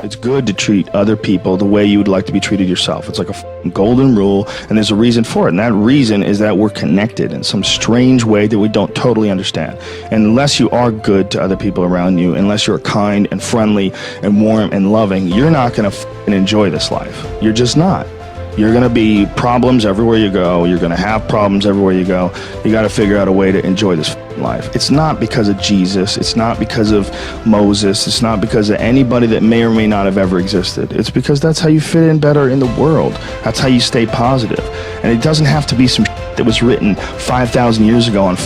It's good to treat other people the way you would like to be treated yourself. It's like a golden rule, and there's a reason for it. And that reason is that we're connected in some strange way that we don't totally understand. And unless you are good to other people around you, unless you're kind and friendly and warm and loving, you're not going to enjoy this life. You're just not. You're going to be problems everywhere you go. You're going to have problems everywhere you go. You got to figure out a way to enjoy this life. It's not because of Jesus. It's not because of Moses. It's not because of anybody that may or may not have ever existed. It's because that's how you fit in better in the world. That's how you stay positive. And it doesn't have to be some that was written 5,000 years ago on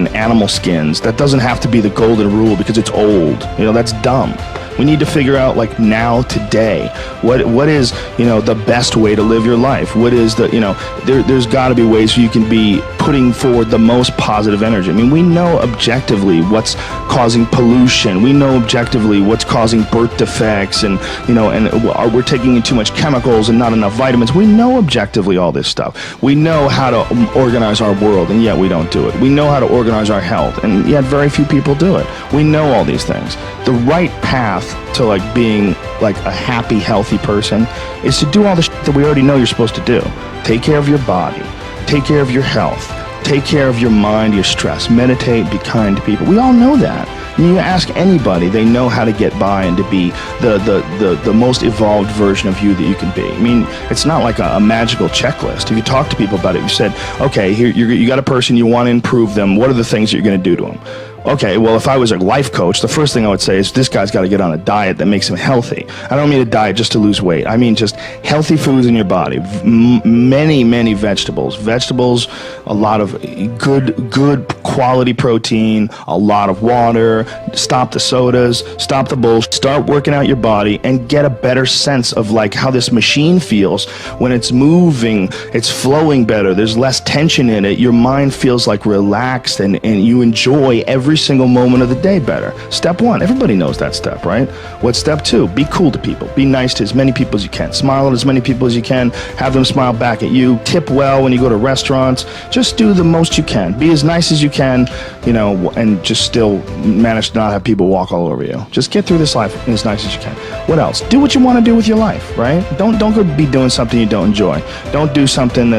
animal skins. That doesn't have to be the golden rule because it's old. You know, that's dumb. We need to figure out, like, now, today, what is, you know, the best way to live your life? What is the, you know, there's got to be ways where you can be putting forward the most positive energy. I mean, we know objectively what's causing pollution. We know objectively what's causing birth defects, and, you know, and we're taking in too much chemicals and not enough vitamins. We know objectively all this stuff. We know how to organize our world, and yet we don't do it. We know how to organize our health, and yet very few people do it. We know all these things. The right path to, like, being like a happy, healthy person is to do all the shit that we already know you're supposed to do. Take care of your body, take care of your health, take care of your mind, your stress, meditate, be kind to people. We all know that. And you ask anybody, they know how to get by and to be the most evolved version of you that you can be. I mean, it's not like a magical checklist. If you talk to people about it, you said, okay, here you got a person, you want to improve them. What are the things that you're going to do to them? Okay, well, if I was a life coach, the first thing I would say is this guy's got to get on a diet that makes him healthy. I don't mean a diet just to lose weight. I mean just healthy foods in your body. Many vegetables. Vegetables, a lot of good quality protein, a lot of water. Stop the sodas, stop the bullshit. Start working out your body and get a better sense of, like, how this machine feels when it's moving, it's flowing better. There's less tension in it. Your mind feels, like, relaxed, and you enjoy every single moment of the day better. Step one, everybody knows that step, right? What's step two? Be cool to people. Be nice to as many people as you can. Smile at as many people as you can. Have them smile back at you. Tip well when you go to restaurants. Just do the most you can. Be as nice as you can, you know, and just still manage to not have people walk all over you. Just get through this life as nice as you can. What else? Do what you want to do with your life, right? Don't go be doing something you don't enjoy. Don't do something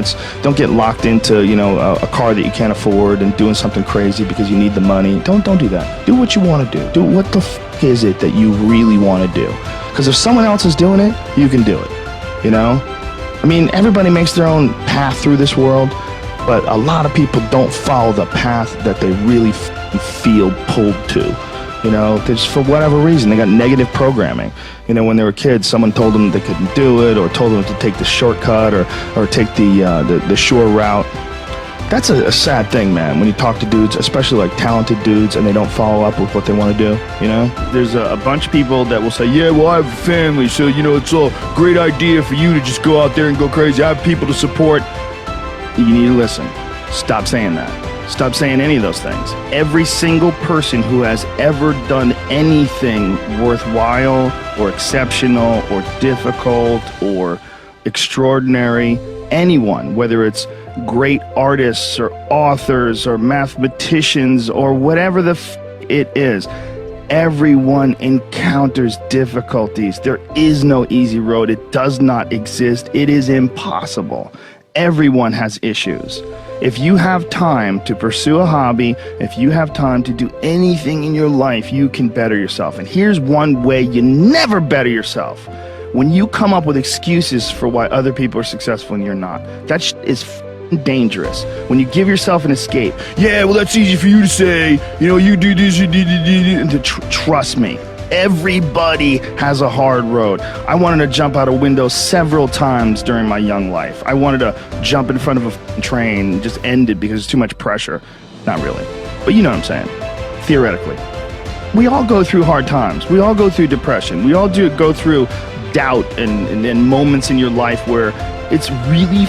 don't get locked into, you know, a car that you can't afford and doing something crazy because you need the money. Don't do that. Do what you want to do. Do what the f is it that you really want to do? Because if someone else is doing it, you can do it. You know? I mean, everybody makes their own path through this world, but a lot of people don't follow the path that they really feel pulled to. You know, just for whatever reason, they got negative programming. You know, when they were kids, someone told them they couldn't do it, or told them to take the shortcut, or take the short route. That's a sad thing, man, when you talk to dudes, especially like talented dudes, and they don't follow up with what they want to do, you know? There's a bunch of people that will say, yeah, well, I have a family, so, you know, it's a great idea for you to just go out there and go crazy. I have people to support. You need to listen. Stop saying that. Stop saying any of those things. Every single person who has ever done anything worthwhile or exceptional or difficult or extraordinary, anyone, whether it's great artists or authors or mathematicians or whatever the it is, everyone encounters difficulties. There is no easy road. It does not exist. It is impossible. Everyone has issues. If you have time to pursue a hobby, if you have time to do anything in your life, you can better yourself. And here's one way you never better yourself. When you come up with excuses for why other people are successful and you're not, that is dangerous. When you give yourself an escape, yeah, well, that's easy for you to say, you know, you do this, you do. Trust me. Everybody has a hard road. I wanted to jump out a window several times during my young life. I wanted to jump in front of a train and just end it because it's too much pressure. Not really. But you know what I'm saying. Theoretically. We all go through hard times. We all go through depression. We all go through doubt and moments in your life where it's really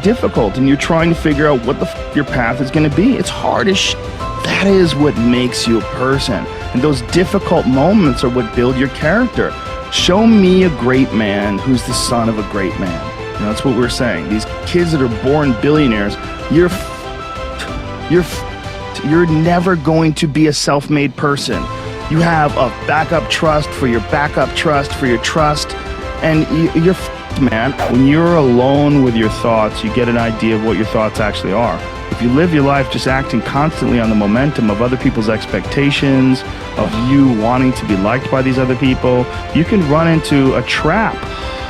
difficult and you're trying to figure out what the your path is going to be. It's hard as shit. That is what makes you a person. And those difficult moments are what build your character. Show me a great man who's the son of a great man. You know, that's what we're saying. These kids that are born billionaires, you're never going to be a self-made person. You have a backup trust for your backup trust for your trust, and you're f***ed, man. When you're alone with your thoughts, you get an idea of what your thoughts actually are. If you live your life just acting constantly on the momentum of other people's expectations, of you wanting to be liked by these other people, you can run into a trap,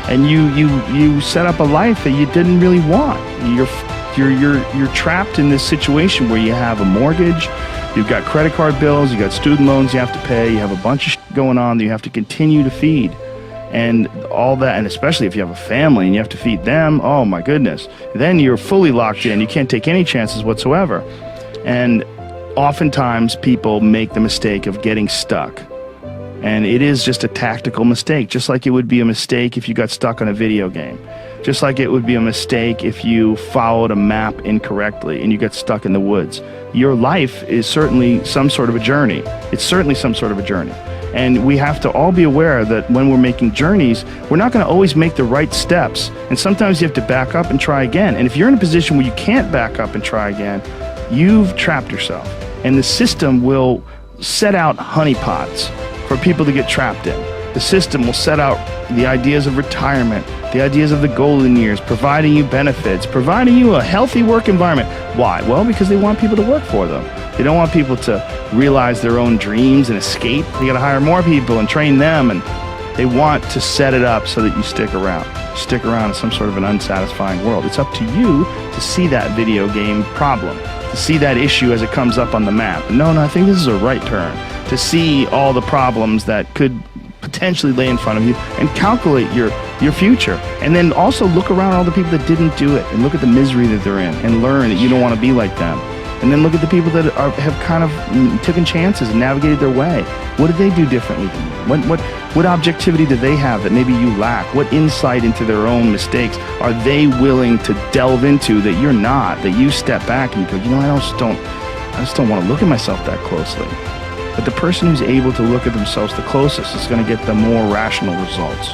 and you set up a life that you didn't really want. You're trapped in this situation where you have a mortgage, you've got credit card bills, you got student loans you have to pay, you have a bunch of shit going on that you have to continue to feed. And all that, and especially if you have a family and you have to feed them, oh my goodness. Then you're fully locked in. You can't take any chances whatsoever. And oftentimes people make the mistake of getting stuck. And it is just a tactical mistake, just like it would be a mistake if you got stuck on a video game. Just like it would be a mistake if you followed a map incorrectly and you got stuck in the woods. Your life is certainly some sort of a journey. It's certainly some sort of a journey. And we have to all be aware that when we're making journeys, we're not going to always make the right steps. And sometimes you have to back up and try again. And if you're in a position where you can't back up and try again, you've trapped yourself. And the system will set out honeypots for people to get trapped in. The system will set out the ideas of retirement, the ideas of the golden years, providing you benefits, providing you a healthy work environment. Why? Well, because they want people to work for them. They don't want people to realize their own dreams and escape. They got to hire more people and train them, and they want to set it up so that you stick around. Stick around in some sort of an unsatisfying world. It's up to you to see that video game problem, to see that issue as it comes up on the map. No, I think this is a right turn. To see all the problems that could potentially lay in front of you and calculate your future. And then also look around all the people that didn't do it and look at the misery that they're in and learn that you don't want to be like them. And then look at the people that have kind of taken chances and navigated their way. What did they do differently than you? What objectivity do they have that maybe you lack? What insight into their own mistakes are they willing to delve into that you're not, that you step back and you go, you know, I just don't want to look at myself that closely. But the person who's able to look at themselves the closest is going to get the more rational results.